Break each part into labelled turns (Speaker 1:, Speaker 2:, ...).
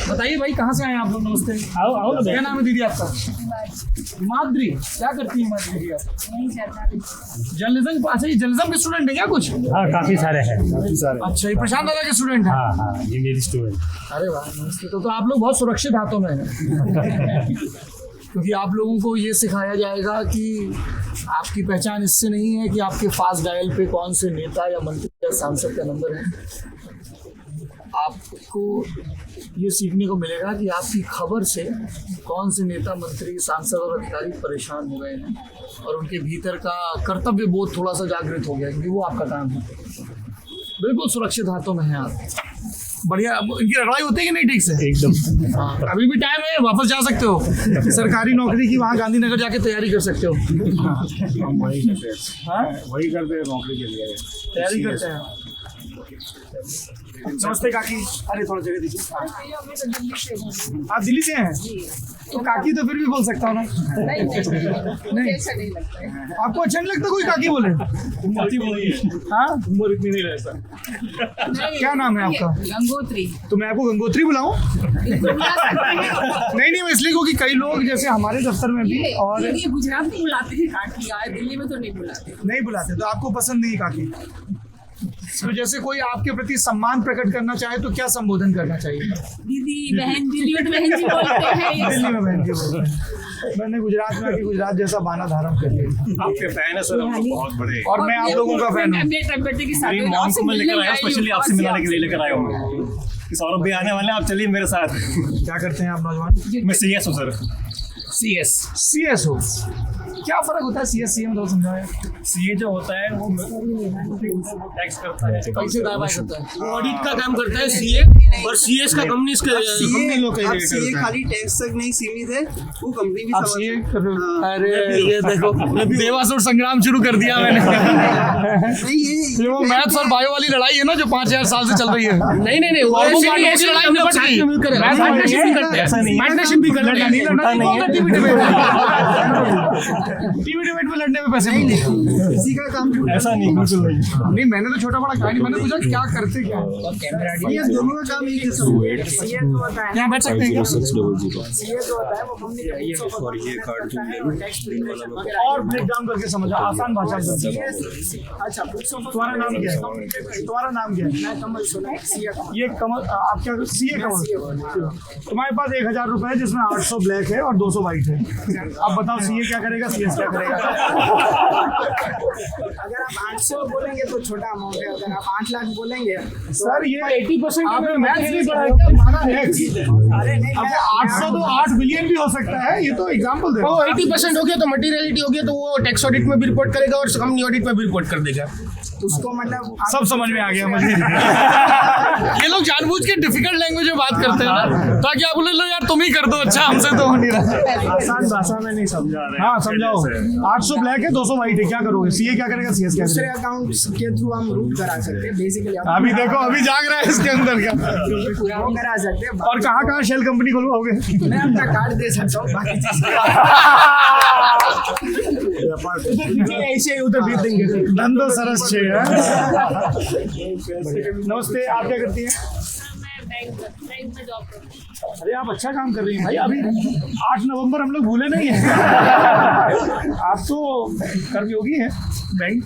Speaker 1: बताइए भाई, कहाँ से आए आप लोग? नमस्ते।
Speaker 2: आओ आओ ना।
Speaker 1: क्या नाम है दीदी आपका? माधुरी। क्या करती है माधुरी जी आप? जर्नलिज्म। अच्छा, ये जर्नलिज्म के स्टूडेंट है क्या कुछ?
Speaker 2: हाँ काफी सारे हैं।
Speaker 1: अच्छा, ये प्रशांत दादा के स्टूडेंट है?
Speaker 2: हाँ हाँ ये मेरी स्टूडेंट।
Speaker 1: अरे वाह, नमस्ते। तो आप लोग बहुत सुरक्षित हाथों में हैं क्योंकि आप लोगों को ये सिखाया जाएगा कि आपकी पहचान इससे नहीं है कि आपके फास्ट डायल पे कौन से नेता या मंत्री या सांसद का नंबर है। आपको ये सीखने को मिलेगा कि आपकी खबर से कौन से नेता, मंत्री, सांसद और अधिकारी परेशान हो गए हैं और उनके भीतर का कर्तव्य बोध थोड़ा सा जागृत हो गया, क्योंकि वो आपका काम है। बिल्कुल सुरक्षित हाथों में है आप। बढ़िया। इनकी लड़ाई होती है कि नहीं ठीक से?
Speaker 2: एकदम।
Speaker 1: हाँ, अभी भी टाइम है, वापस जा सकते हो। सरकारी नौकरी की वहाँ गांधीनगर जाके तैयारी कर सकते हो।
Speaker 2: वही करते हैं नौकरी के लिए,
Speaker 1: तैयारी करते हैं। नमस्ते काकी। अरे थोड़ा जगह दीजिए। आप दिल्ली से हैं? तो काकी तो फिर भी बोल सकता हूँ ना। नहीं,
Speaker 3: अच्छा नहीं लगता है।
Speaker 1: आपको अच्छा नहीं लगता कोई काकी बोले? हाँ,
Speaker 2: उम्र इतनी नहीं रहता।
Speaker 1: क्या नाम है आपका?
Speaker 3: गंगोत्री।
Speaker 1: तो मैं आपको गंगोत्री बुलाऊं? नहीं, मैं इसलिए क्योंकि कई लोग जैसे हमारे दफ्तर में भी और
Speaker 3: ये गुजरात में बुलाते हैं काकी, आए दिल्ली में तो नहीं बुलाते।
Speaker 1: नहीं बुलाते, तो आपको पसंद नहीं काकी। तो जैसे कोई आपके प्रति सम्मान प्रकट करना चाहे तो क्या संबोधन करना चाहिए?
Speaker 3: दीदी, बहन, दिल्ली में तो बहन जी बोलते हैं।
Speaker 1: दिल्ली में बहन जी बोलते हैं। मैंने गुजरात में आके गुजरात जैसा बाना धारण कर लिया।
Speaker 2: आपके फैन है सर, हम बहुत बड़े।
Speaker 1: और मैं आप लोगों का फैन हूँ।
Speaker 3: बेटे के साथ
Speaker 2: मेरी मॉम को मैं लेकर आया, स्पेशली आपसे मिलाने के लिए लेकर आया हूँ। सौरभ भी आने वाले हैं, आप चलिए मेरे साथ।
Speaker 1: क्या करते हैं आप नौजवान?
Speaker 2: मैं सीएस हूँ सर।
Speaker 1: CS हो? क्या फर्क होता है CS CM में, समझाया?
Speaker 2: सीए जो होता है वो टैक्स करता है,
Speaker 1: पैसे दावा करता है।
Speaker 4: ऑडिट का काम करता है सीए, और सीएस का कंपनी कंपनी लोग
Speaker 5: अब सीए खाली टैक्स तक नहीं सीमित है, वो कंपनी भी
Speaker 1: आप
Speaker 5: समझ
Speaker 1: CA
Speaker 5: है।
Speaker 1: कर रहे हो?
Speaker 5: हाँ।
Speaker 1: अरे ये देखो, देवासुर संग्राम शुरू कर दिया मैंने।
Speaker 5: नहीं
Speaker 1: ये वो मैथ्स और बायो वाली लड़ाई है ना जो 5000 साल से चल रही है।
Speaker 4: नहीं वो
Speaker 1: और वो
Speaker 4: ऐसी
Speaker 1: गाड़ियों की
Speaker 4: ऐसी
Speaker 1: लड़ाई
Speaker 4: हम लोग
Speaker 1: निपट
Speaker 4: साथ
Speaker 1: गई।
Speaker 4: में मिलकर
Speaker 1: मैथ्स
Speaker 4: पार्टनरशिप भी करते
Speaker 2: ऐसा
Speaker 4: हैं,
Speaker 2: नहीं है।
Speaker 4: पार्टनरशिप भी करते हैं।
Speaker 1: टीवी डिबेट में लड़ने में पैसे मिलते हैं।
Speaker 5: किसी का काम
Speaker 2: ऐसा नहीं, बिल्कुल नहीं।
Speaker 1: नहीं, मैंने तो छोटा बड़ा कहा नहीं, मैंने पूछा क्या करते क्या है।
Speaker 5: ये दोनों का काम एक जैसा है। सीए जो होता है,
Speaker 1: यहाँ बैठ सकते हैं क्या?
Speaker 5: सीए जो होता है वो कंपनी का
Speaker 1: और ब्रेक डाउन करके समझा, आसान भाषा में समझा। अच्छा, तुम्हारा नाम क्या है? तुम्हारा नाम क्या है?
Speaker 5: मैं कमल सोना सीए का।
Speaker 1: ये कमल, आप क्या? CA कमल। तुम्हारे पास 1000 रुपए है जिसमें 800 ब्लैक है और 200 व्हाइट है। अब बताओ CA क्या करेगा, CS क्या करेगा?
Speaker 5: अगर आप 800 बोलेंगे तो छोटा अमाउंट है, अगर आप 8 लाख बोलेंगे तो
Speaker 1: सर ये
Speaker 4: 80%
Speaker 1: आपने मैथ्स नहीं पढ़ा है क्या? माना है।
Speaker 5: अरे नहीं,
Speaker 1: अब 800 तो 8 बिलियन भी हो सकता है, ये तो एग्जांपल दे रहा
Speaker 4: वो
Speaker 1: हूं।
Speaker 4: 80% हो गया तो मटीरियलिटी हो गया, तो वो टैक्स ऑडिट में भी रिपोर्ट करेगा और कंपनी ऑडिट में भी रिपोर्ट कर देगा।
Speaker 5: उसको मतलब
Speaker 1: सब समझ में आ गया मुझे। ये लोग जानबूझ के डिफिकल्ट लैंग्वेज में बात करते हैं ना, ताकि आप बोले लो यार तुम ही कर दो, अच्छा हमसे तो हो नहीं रहा।
Speaker 2: आसान भाषा में नहीं समझा रहे।
Speaker 1: हाँ समझाओ। 800 ब्लैक है, 200 व्हाइट है, क्या करोगे? CA क्या करेगा, CS क्या
Speaker 5: दूसरे
Speaker 1: करेगा?
Speaker 5: अकाउंट्स के थ्रू हम रूट करा सकते हैं बेसिकली।
Speaker 1: अभी देखो, अभी जाग रहा है इसके अंदर का।
Speaker 5: वो करा सकते हैं।
Speaker 1: और कहाँ शेल कंपनी खोलवाओगे?
Speaker 5: मैं अपना कार्ड दे सकता हूँ, बाकी
Speaker 1: ऐसे उधर भेज देंगे। धंधो सरस छे। नमस्ते, आप क्या करती हैं?
Speaker 3: बैंक में जॉब करती हूँ।
Speaker 1: अरे आप अच्छा काम कर रही हैं भाई। अभी 8 नवंबर हम लोग भूले नहीं है। आप तो कर्मयोगी हैं। बैंक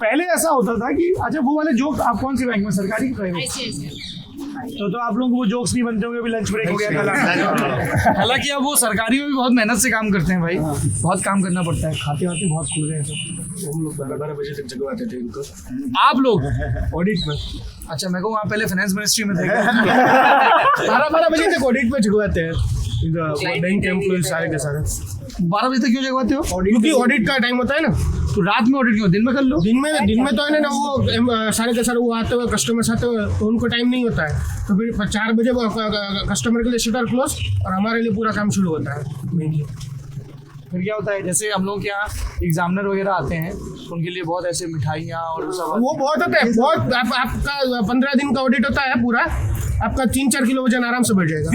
Speaker 1: पहले ऐसा होता था कि अच्छा वो वाले जोक, आप कौन सी बैंक में, सरकारी की प्राइवेट? तो आप लोगों को वो जोक्स नहीं बनते होंगे, अभी लंच ब्रेक हो गया था। हालांकि अब वो सरकारी में भी बहुत मेहनत से काम करते हैं भाई, बहुत काम करना पड़ता है, खाते वाते बहुत खुल गए हैं।
Speaker 2: हम लोग 12 बजे तक जगवाते थे इनको।
Speaker 1: आप लोग ऑडिट में? अच्छा, मैं को वहाँ पहले फाइनेंस मिनिस्ट्री में थे। 12 बजे तक ऑडिट में जगवाते हैं
Speaker 2: बैंक के एम्प्लॉय सारे के सारे।
Speaker 1: 12 बजे तक क्यों जगवाते हो?
Speaker 4: क्योंकि ऑडिट का टाइम होता है ना,
Speaker 1: तो रात में ऑडिट क्यों, दिन में कर लो।
Speaker 4: दिन में तो है ना, वो सारे के सारे वो आते हुए कस्टमर्स आते हुए, तो उनको टाइम नहीं होता है, तो फिर 4 बजे कस्टमर के लिए शटर क्लोज और हमारे लिए पूरा काम शुरू होता है।
Speaker 1: फिर क्या होता है, जैसे हम लोग के यहाँ एग्जामिनर वगैरह आते हैं, उनके लिए बहुत ऐसे मिठाइयाँ और सब।
Speaker 4: वो बहुत होता है, बहुत आपका 15 दिन का ऑडिट होता है पूरा, आपका 3-4 किलो वजन आराम से बढ़ जाएगा।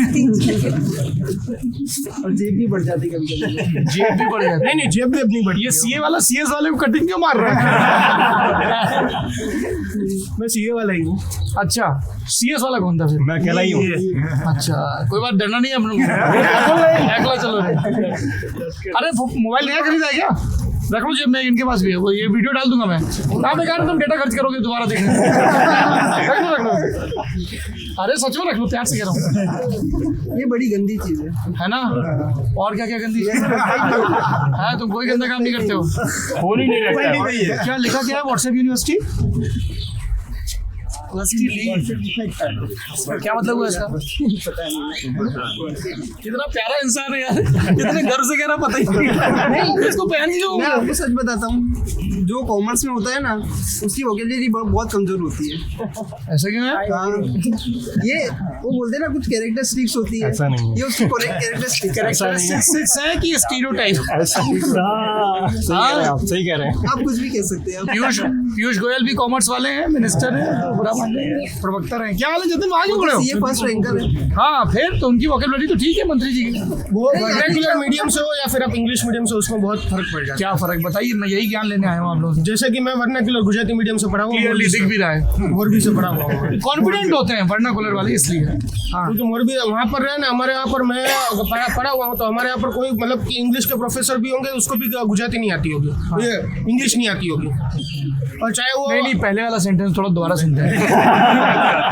Speaker 5: और जेब भी बढ़ जाती कभी कभी।
Speaker 4: जेब भी बढ़ जाएगा। नहीं जेब भी अपनी बढ़ी।
Speaker 1: ये सीए वाला सीएस वाले को कटिंग क्यों मार रहा है?
Speaker 4: मैं सीए वाला ही हूँ।
Speaker 1: अच्छा, सीएस वाला कौन था फिर?
Speaker 2: मैं अकेला ही हूँ।
Speaker 1: अच्छा, कोई बात, डरना नहीं है हम लोग। अकेला चलो। अरे मोबाइल नया खरीदा है क्या? रख लो जेब में, इनके पास भी है। वो ये वीडियो डाल दूंगा मैं। आप बेकार तुम डेटा खर्च करोगे दोबारा देखने। रख लो। अरे सच में रख लो, प्यार से कह रहा हूँ।
Speaker 5: ये बड़ी गंदी चीज है
Speaker 1: ना? और क्या क्या गंदी है? तुम कोई गंदा काम नहीं करते हो।
Speaker 2: फोन ही नहीं रखता है।
Speaker 1: क्या लिखा क्या है? व्हाट्सएप यूनिवर्सिटी क्या मतलब हुआ इसका? कितना प्यारा इंसान है यार, कितने गर्व से कह रहा पता ही नहीं। इसको पहन क्यों?
Speaker 5: मैं आपको सच बताता हूँ, जो कॉमर्स में होता है ना, उसकी वोकेबलरी बहुत कमजोर होती है।
Speaker 1: ऐसा क्यों है?
Speaker 5: ये वो बोलते हैं ना, कुछ कैरेक्टरिस्टिक्स होती है।
Speaker 2: ऐसा नहीं है।
Speaker 5: ये उसकी
Speaker 1: कैरेक्टरिस्टिक्स है कि स्टीरियोटाइप?
Speaker 2: सही कह रहे हैं।
Speaker 5: आप कुछ भी कह सकते हैं।
Speaker 1: पीयूष गोयल भी कॉमर्स वाले हैं, मिनिस्टर हैं, बुरा मान नहीं है, प्रवक्ता रहे। क्या हाल है जतिन, आगे बढ़े हो?
Speaker 5: ये फर्स्ट रैंकर है।
Speaker 1: हाँ, फिर तो उनकी वोकेबलरी तो ठीक है मंत्री जी की।
Speaker 4: वो वर्नाक्युलर मीडियम से हो या फिर आप इंग्लिश मीडियम से, उसमें बहुत फर्क पड़ जाता है।
Speaker 1: क्या फर्क बताइए, मैं यही ज्ञान लेने आया हूँ आप लोगों से।
Speaker 4: जैसे कि मैं वर्नाक्युलर गुजराती मीडियम से पढ़ा हूँ,
Speaker 1: क्लियरली दिख भी रहा है,
Speaker 4: मोरबी से पढ़ा हुआ हूँ।
Speaker 1: कॉन्फिडेंट होते हैं वर्नाकुलर वाले, इसलिए। हाँ,
Speaker 4: क्योंकि मोरबी वहाँ पर रहे ना, हमारे यहाँ पर मैं पढ़ा हुआ हूँ, तो हमारे यहाँ पर कोई मतलब कि इंग्लिश के प्रोफेसर भी होंगे, उसको भी गुजराती नहीं आती होगी, ये इंग्लिश नहीं आती होगी। और चाहे वो
Speaker 1: नहीं, पहले वाला सेंटेंस थोड़ा दोबारा सुनते हैं।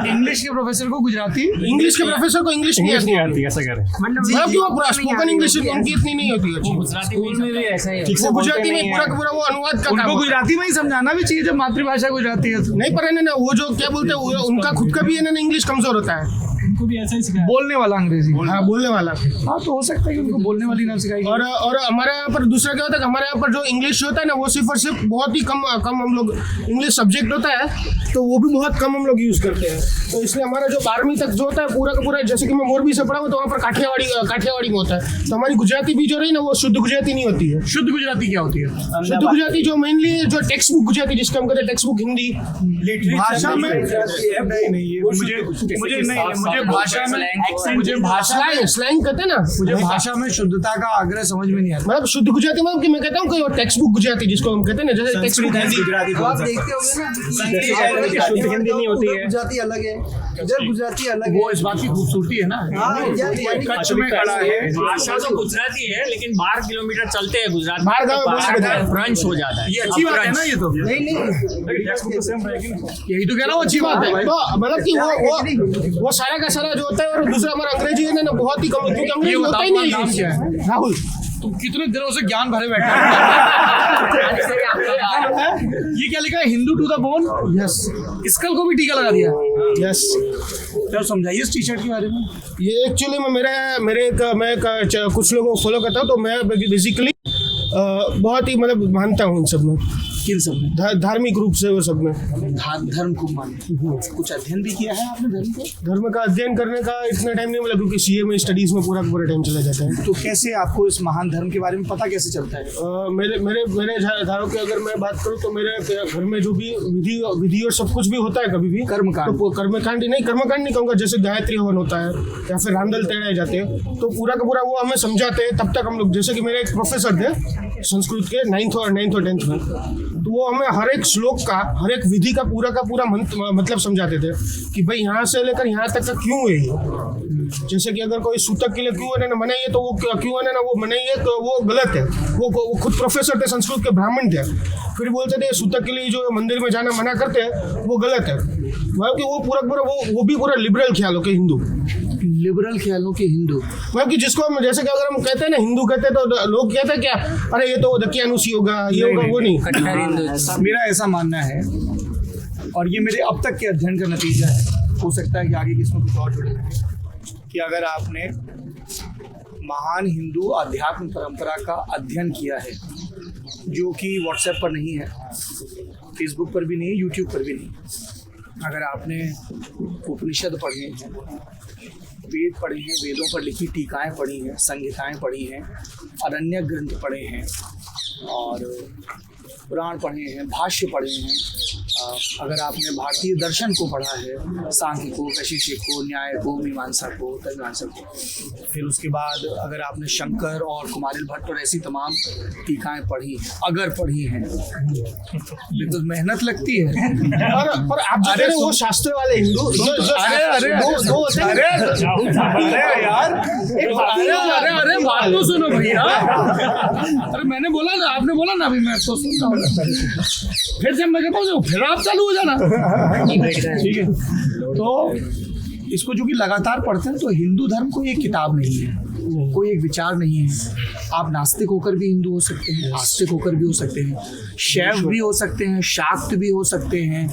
Speaker 1: इंग्लिश के प्रोफेसर को गुजराती,
Speaker 4: इंग्लिश के प्रोफेसर को इंग्लिश नहीं
Speaker 2: नहीं
Speaker 4: आती।
Speaker 2: आती, ऐसा करें।
Speaker 5: मतलब
Speaker 4: मतलब कि वो स्पोकन इंग्लिश उनकी इतनी नहीं होती अच्छी।
Speaker 2: गुजराती में भी ऐसा ही है।
Speaker 4: वो गुजराती में पूरा का पूरा वो अनुवाद का काम
Speaker 1: उनको
Speaker 4: होता है।
Speaker 1: गुजराती में ही समझाना भी चाहिए जब मातृभाषा गुजराती है तो।
Speaker 4: नहीं पर है ना, वो जो क्या बोलते हैं, उनका खुद का भी है ना, इंग्लिश कमजोर होता है।
Speaker 2: उनको भी ऐसा ही सिखाया।
Speaker 1: बोलने वाला अंग्रेजी।
Speaker 4: हाँ, बोलने वाला।
Speaker 1: हाँ, तो हो सकता है कि उनको बोलने वाली ना सिखाई।
Speaker 4: और हमारे यहाँ पर दूसरा क्या होता है कि हमारे यहाँ पर जो इंग्लिश होता है ना, वो सिर्फ और सिर्फ बहुत ही कम हम लोग, इंग्लिश सब्जेक्ट होता है तो वो भी बहुत कम हम लोग यूज़ करते हैं। तो इसलिए हमारा जो 12वीं तक जो होता है पूरा का पूरा, जैसे कि मैं मोरबी से पढ़ा हूँ तो वहाँ पर काठियावाड़ी में होता है। तो हमारी गुजराती भी जो रही ना, वो शुद्ध गुजराती नहीं होती है।
Speaker 1: शुद्ध गुजराती क्या होती है?
Speaker 4: शुद्ध गुजराती जो मेनली जो टेक्स्ट बुक गुजराती, जिसका हम कहते हैं टेक्स्ट बुक हिंदी
Speaker 1: भाषा में मुझे भाषा
Speaker 4: स्लैंग कहते हैं ना,
Speaker 1: मुझे भाषा में शुद्धता का आग्रह समझ में नहीं आता।
Speaker 4: मतलब शुद्ध गुजराती मतलब कि मैं कहता हूँ कि टेक्स्ट बुक गुजराती जिसको हम कहते हैं ना, जैसे टेक्स्ट बुक हिंदी।
Speaker 5: तो आप देखते होंगे ना,
Speaker 2: शुद्ध हिंदी नहीं होती है।
Speaker 5: गुजराती अलग है, इधर गुजराती अलग है।
Speaker 1: वो इस बात की खूबसूरती है ना।
Speaker 5: कच्छ
Speaker 1: में खड़ा है,
Speaker 6: भाषा तो गुजराती है, लेकिन 12 किलोमीटर चलते हैं गुजरात
Speaker 4: बाहर गाँव
Speaker 6: तो
Speaker 4: बोलने
Speaker 6: बाहर
Speaker 4: में
Speaker 6: फ्रेंच हो जाता है।
Speaker 1: ये अच्छी बात है ना, ये तो
Speaker 5: नहीं
Speaker 1: यही तो कह रहा हूँ, अच्छी बात है।
Speaker 4: तो मतलब कि वो सारा का सारा जो होता है, और दूसरा हमारा अंग्रेजी है ना, बहुत ही कम, क्योंकि
Speaker 1: ये
Speaker 4: अंग्रेजी होता ही
Speaker 1: बताओ
Speaker 4: नहीं
Speaker 1: नाम
Speaker 4: है।
Speaker 1: क्या है?
Speaker 4: राहुल।
Speaker 1: तुम कितने दिनों से ज्ञान भरे बैठे हो? ये क्या लिखा है? Hindu to the bone.
Speaker 4: Yes
Speaker 1: skull को भी टीका लगा दिया।
Speaker 4: यस।
Speaker 1: क्या समझाइए इस टी शर्ट के बारे में।
Speaker 4: ये एक्चुअली में मैं कुछ लोगों को फॉलो करता हूँ, तो मैं बेसिकली बहुत ही मतलब मानता हूँ इन सब में।
Speaker 1: किन सब में?
Speaker 4: धार्मिक रूप से वो सब में।
Speaker 1: धर्म को मानते। कुछ अध्ययन भी किया है आपने धर्म का?
Speaker 4: धर्म का अध्ययन करने का इतना टाइम नहीं मिला, क्योंकि सीए में स्टडीज में पूरा टाइम चला जाता है।
Speaker 1: तो कैसे आपको इस महान धर्म के बारे में पता कैसे चलता है?
Speaker 4: मेरे धारों की अगर मैं बात करूँ तो मेरे घर में जो भी विधि और सब कुछ भी होता है, कभी भी
Speaker 1: कर्मकांड।
Speaker 4: तो कर्मकांड नहीं कहूँगा, जैसे गायत्री हवन होता है या फिर रांदल तेड़ाए जाते हैं, तो पूरा का पूरा वो हमें समझाते हैं। तब तक हम लोग, जैसे कि मेरे एक प्रोफेसर थे संस्कृत के 9th और 10th में, तो वो हमें हर एक श्लोक का, हर एक विधि का पूरा मतलब समझाते थे कि भाई यहाँ से लेकर यहाँ तक का क्यों है ये। जैसे कि अगर कोई सूतक के लिए क्यों है ना मनाई है, तो वो क्यों है ना वो मनाई है, तो वो गलत है। वो खुद प्रोफेसर थे, संस्कृत के ब्राह्मण थे, फिर बोलते थे सूतक के लिए जो मंदिर में जाना मना करते हैं वो गलत है। मतलब कि वो पूरा वो भी पूरा लिबरल ख्यालों के हिंदू,
Speaker 1: लिबरल ख्यालों के हिंदू।
Speaker 4: मतलब कि जिसको हम, जैसे कि अगर हम कहते हैं ना हिंदू कहते हैं, तो लोग कहते हैं क्या, अरे ये तो दकियानुसी होगा, ये होगा, वो नहीं।
Speaker 1: मेरा ऐसा मानना है, और ये मेरे अब तक के अध्ययन का नतीजा है, हो सकता है कि आगे किसमें कुछ और जुड़े, कि अगर आपने महान हिंदू आध्यात्म परंपरा का अध्ययन किया है, जो कि व्हाट्सएप पर नहीं है, फेसबुक पर भी नहीं, यूट्यूब पर भी नहीं, अगर आपने उपनिषद पढ़े हैं, वेद पढ़े हैं, वेदों पर लिखी टीकाएं पढ़ी हैं, संहिताएं पढ़ी हैं, अरण्य ग्रंथ पढ़े हैं, और पुराण पढ़े हैं, भाष्य पढ़े हैं,
Speaker 7: अगर आपने भारतीय दर्शन को पढ़ा है, सांख्य को, वैशेषिक को, न्याय को, मीमांसा को, तर्कमीमांसा को, फिर उसके बाद अगर आपने शंकर और कुमारिल भट्ट और ऐसी तमाम टीकाएं पढ़ी, अगर पढ़ी हैं, बिल्कुल मेहनत लगती है।
Speaker 4: पर आप जो कह रहे हो वो शास्त्र वाले हिंदू
Speaker 7: अरे बात तो सुनो भैया। अरे मैंने बोला ना, आपने बोला ना अभी, मैं तो सुन रहा हूँ। फिर जब मैं कहता हूँ फिर आप चालू हो जाना, ठीक है। तो इसको जो कि लगातार पढ़ते हैं, तो हिंदू धर्म कोई एक किताब नहीं है, कोई एक विचार नहीं है। आप नास्तिक होकर भी हिंदू हो सकते हैं, आस्तिक होकर भी हो सकते हैं, शैव भी हो सकते हैं, शाक्त भी हो सकते हैं,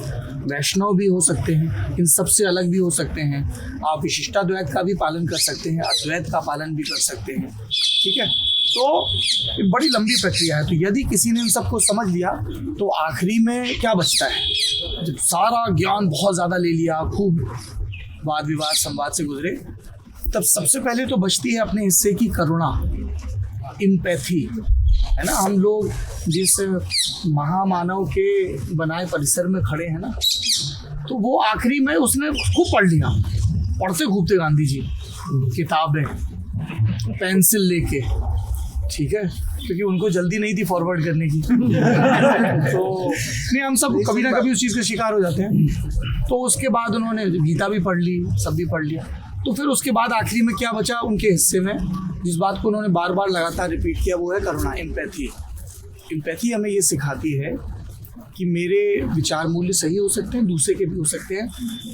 Speaker 7: वैष्णव भी हो सकते हैं, इन सबसे अलग भी हो सकते हैं। आप विशिष्टाद्वैत का भी पालन कर सकते हैं, अद्वैत का पालन भी कर सकते हैं, ठीक है। तो ये बड़ी लंबी प्रक्रिया है। तो यदि किसी ने इन सबको समझ लिया तो आखिरी में क्या बचता है? जब सारा ज्ञान बहुत ज़्यादा ले लिया, खूब वाद विवाद संवाद से गुजरे, तब सबसे पहले तो बचती है अपने हिस्से की करुणा, इम्पैथी, है ना। हम लोग जिस महामानव के बनाए परिसर में खड़े हैं ना, तो वो आखिरी में उसने खूब पढ़ लिया, पढ़ते खूब थे गांधी जी किताबें, पेंसिल लेके, ठीक है, क्योंकि उनको जल्दी नहीं थी फॉरवर्ड करने की। तो नहीं, हम सब कभी ना कभी उस चीज़ के शिकार हो जाते हैं। तो उसके बाद उन्होंने गीता भी पढ़ ली, सब भी पढ़ लिया। तो फिर उसके बाद आखिरी में क्या बचा उनके हिस्से में, जिस बात को उन्होंने बार बार लगातार रिपीट किया, वो है करुणा, एम्पैथी। एम्पैथी हमें ये सिखाती है कि मेरे विचार मूल्य सही हो सकते हैं, दूसरे के भी हो सकते हैं।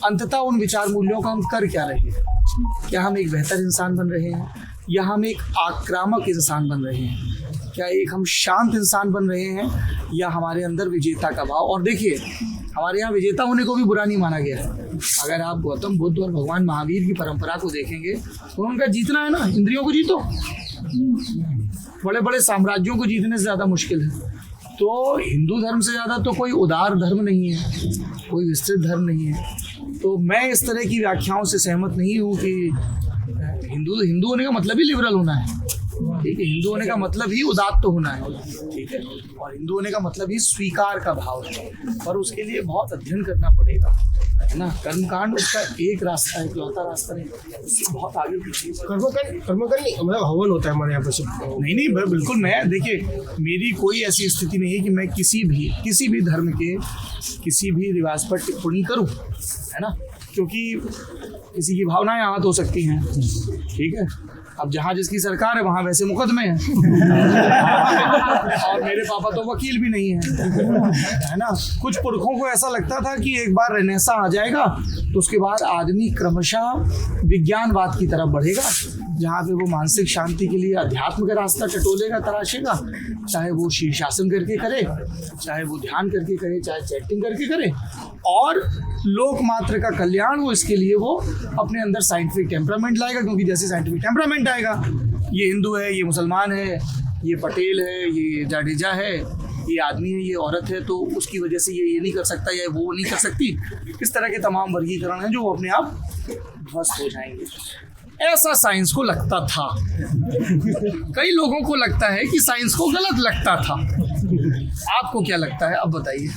Speaker 7: अंततः उन विचार मूल्यों का हम कर क्या रहे हैं? क्या हम एक बेहतर इंसान बन रहे हैं, या हम एक आक्रामक इंसान बन रहे हैं? क्या एक हम शांत इंसान बन रहे हैं, या हमारे अंदर विजेता का भाव? और देखिए, हमारे यहाँ विजेता होने को भी बुरा नहीं माना गया है। अगर आप गौतम बुद्ध और भगवान महावीर की परंपरा को देखेंगे तो उनका जीतना है ना, इंद्रियों को जीतो। बड़े बड़े साम्राज्यों को जीतने से ज़्यादा मुश्किल है। तो हिंदू धर्म से ज़्यादा तो कोई उदार धर्म नहीं है, कोई विस्तृत धर्म नहीं है। तो मैं इस तरह की व्याख्याओं से सहमत नहीं हूँ कि हिंदू होने का मतलब ही लिबरल होना है, ठीक है। हिंदू होने का मतलब ही उदात्त होना है, ठीक है। और हिंदू होने का मतलब ही स्वीकार का भाव है, पर उसके लिए बहुत अध्ययन करना पड़ेगा, है ना। कर्मकांड उसका एक रास्ता है, इकलौता रास्ता नहीं, बहुत आगे पीछे।
Speaker 4: कर्मकांड नहीं, मतलब हवन होता है हमारे यहाँ पर।
Speaker 7: नहीं, बिल्कुल। मैं देखिए, मेरी कोई ऐसी स्थिति नहीं है कि मैं किसी भी धर्म के किसी भी रिवाज पर टिप्पणी करूं, है ना, क्योंकि किसी की भावनाएं आहत हो सकती हैं, ठीक है। अब जहाँ जिसकी सरकार है वहाँ वैसे मुकदमे हैं। और मेरे पापा तो वकील भी नहीं है ना। कुछ पुरखों को ऐसा लगता था कि एक बार रेनेसा आ जाएगा तो उसके बाद आदमी क्रमशः विज्ञानवाद की तरफ बढ़ेगा, जहाँ पे वो मानसिक शांति के लिए अध्यात्म का रास्ता टटोलेगा, तराशेगा, चाहे वो शीर्षासन करके करे, चाहे वो ध्यान करके करे, चाहे चैटिंग करके करे, और लोकमात्र का कल्याण हो, इसके लिए वो अपने अंदर साइंटिफिक टेम्परामेंट लाएगा। क्योंकि जैसे साइंटिफिक टेम्परामेंट आएगा, ये हिंदू है, ये मुसलमान है, ये पटेल है, ये जाडेजा है, ये आदमी है, ये औरत है, तो उसकी वजह से ये नहीं कर सकता या वो नहीं कर सकती। इस तरह के तमाम वर्गीकरण हैं जो अपने आप ध्वस्त हो जाएंगे। ऐसा साइंस को लगता था। कई लोगों को लगता है कि साइंस को गलत लगता था। आपको क्या लगता है, अब बताइए।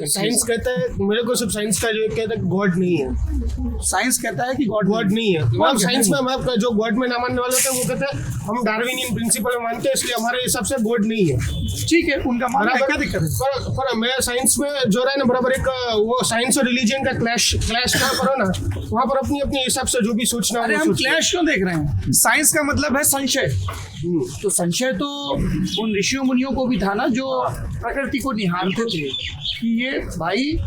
Speaker 4: साइंस कहता है, मेरे को सिर्फ साइंस का जो कहता है गॉड नहीं है।
Speaker 7: साइंस कहता है कि गॉड
Speaker 4: नहीं है। मतलब साइंस में हम जो गॉड में ना मानने वाले होते हैं वो कहते हैं हम डार्विनियन प्रिंसिपल में मानते हैं, इसलिए हमारे हिसाब से गॉड नहीं है।
Speaker 7: ठीक है, उनका मानना है, क्या दिक्कत है?
Speaker 4: पर मैं साइंस में जो रहा है ना, बराबर एक वो साइंस और रिलीजन का क्लैश कहाँ पर हो ना, वहाँ पर अपनी अपने हिसाब से जो भी सोचना।
Speaker 7: अरे हम क्लैश क्यों देख रहे हैं? साइंस का मतलब है संशय। तो संशय तो उन ऋषियों मुनियों को भी था ना, जो प्रकृति को निहारते थे कि ये भाई,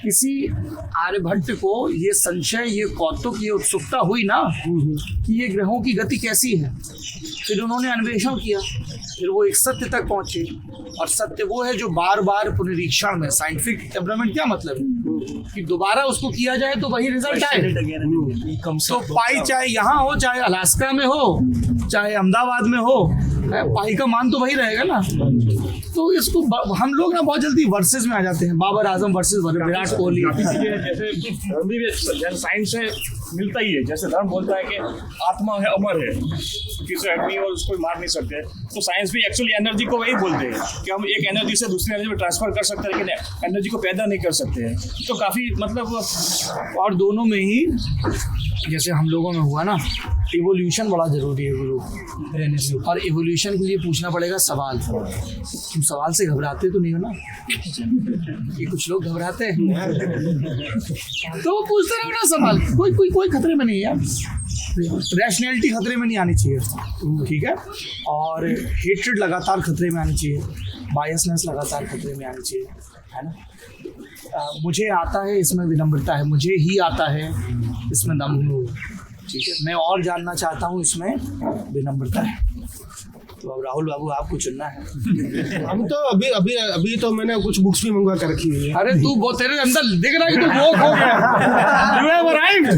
Speaker 7: किसी आर्यभट्ट को ये संशय, ये कौतुक, ये उत्सुकता हुई ना कि ये ग्रहों की गति कैसी है। फिर उन्होंने अन्वेषण किया, फिर वो एक सत्य तक पहुंचे, और सत्य वो है जो बार बार पुनरीक्षण में, साइंटिफिक टेम्परामेंट क्या मतलब है कि दोबारा उसको किया जाए तो वही रिजल्ट आए। तो पाई चाहे यहाँ हो, चाहे अलास्का में हो, चाहे अहमदाबाद में हो, पाई का मान तो वही रहेगा ना। तो इसको हम लोग ना बहुत जल्दी वर्सेस में आ जाते हैं, बाबर आजम वर्सेस विराट कोहली।
Speaker 1: जैसे साइंस है
Speaker 2: मिलता ही है। जैसे धर्म बोलता है कि आत्मा है, अमर है, किसी आदमी और उसको मार नहीं सकते, तो साइंस भी एक्चुअली एनर्जी को वही बोलते हैं कि हम एक एनर्जी से दूसरी एनर्जी में ट्रांसफर कर सकते हैं, लेकिन एनर्जी को पैदा नहीं कर सकते हैं। तो काफ़ी मतलब
Speaker 7: और दोनों में ही जैसे हम लोगों में हुआ ना, इवोल्यूशन बड़ा जरूरी है गुरु रहने से। और इवोल्यूशन के लिए पूछना पड़ेगा सवाल। तुम सवाल से घबराते तो नहीं हो ना? कि कुछ लोग घबराते हैं तो वो पूछते रहो ना सवाल। कोई खतरे में नहीं है यार। रैशनैलिटी खतरे में नहीं आनी चाहिए, ठीक है? और हेट्रेड लगातार खतरे में आनी चाहिए, बायसनेस लगातार खतरे में आनी चाहिए, है ना? मुझे आता है इसमें विनम्रता है, मुझे ही आता है इसमें दम है, ठीक है? मैं और जानना चाहता हूँ इसमें विनम्रता है। तो अब राहुल बाबू आपको चुनना है।
Speaker 4: हम तो अभी तो मैंने कुछ बुक्स भी मंगवा कर रखी हुई है।
Speaker 7: अरे तू वो तेरे अंदर दिख रहा है कि तू वो खो गया। You have arrived.